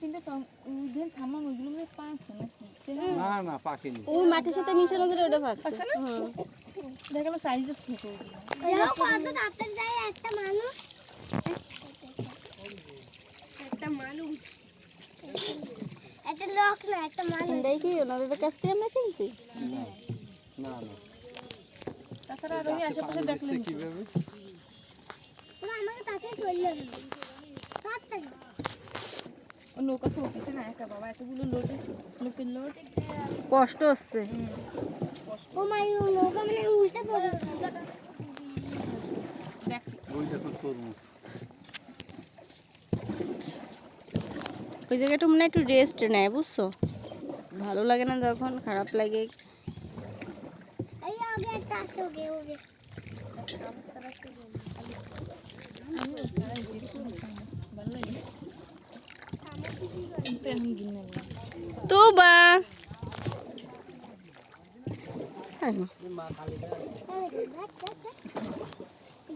তিনটা তো ওইদিন সামাম ওইগুলো মনে পাকছে নাকি না না পাকেনি ওই মাটির সাথে মিশানো করে ওটা পাকছে পাকছে না দেখা গেল সাইজে ছোট দেখো কত তাড়াতাড়ি যায় একটা মানুষ একটা লোক না একটা মানুষ দেখি ওনাদের কাছ থেকে আমরা কিনছি না না না তাছাড়া আর ওই আশেপাশে দেখলেন কিভাবে ওরা আমাকে তাতে চলে গেল তাড়াতাড়ি ও নৌকা সে উঠেছে না একা বাবা এতগুলো লোডে লোকের লোড কষ্ট হচ্ছে ও মাই নৌকা মানে উল্টে পড়ে দেখ ওই দেখো তরমুজ ওই জায়গাটা মনে হয় একটু রেস্ট নেয় বুঝছো ভালো লাগে না যখন খারাপ লাগে এই আগে একটা আছে ওকে ওকে ভালো লাগে প্রেম গিনে না তো বা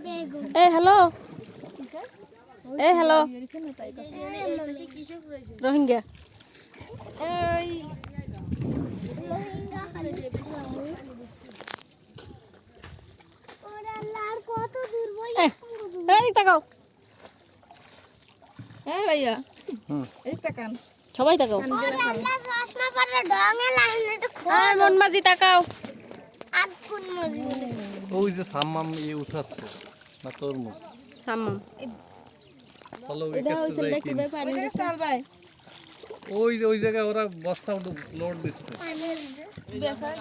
বেগুন এই হ্যালো এই হ্যালো এখানে তাই রোহিঙ্গা এই রোহিঙ্গা খালি ওরা লার কত দূর বই এই তাকাও হ্যাঁ ভাইয়া হুম এই তাকান সবাই তাকাও ওরা আল্লাহ চশমা পরে ডঙে লাইনে তো আর মন মাঝি তাকাও আর কোন মজি ওই যে সাম্মাম উঠাচ্ছে না তরমুজ সাম্মাম চলো ওই এটা কাছে হইছে যাই দেখি ভাই পানি দিছে চল ভাই ওই জায়গায় ওরা বস্তা লোড দিচ্ছে পানি বেসাই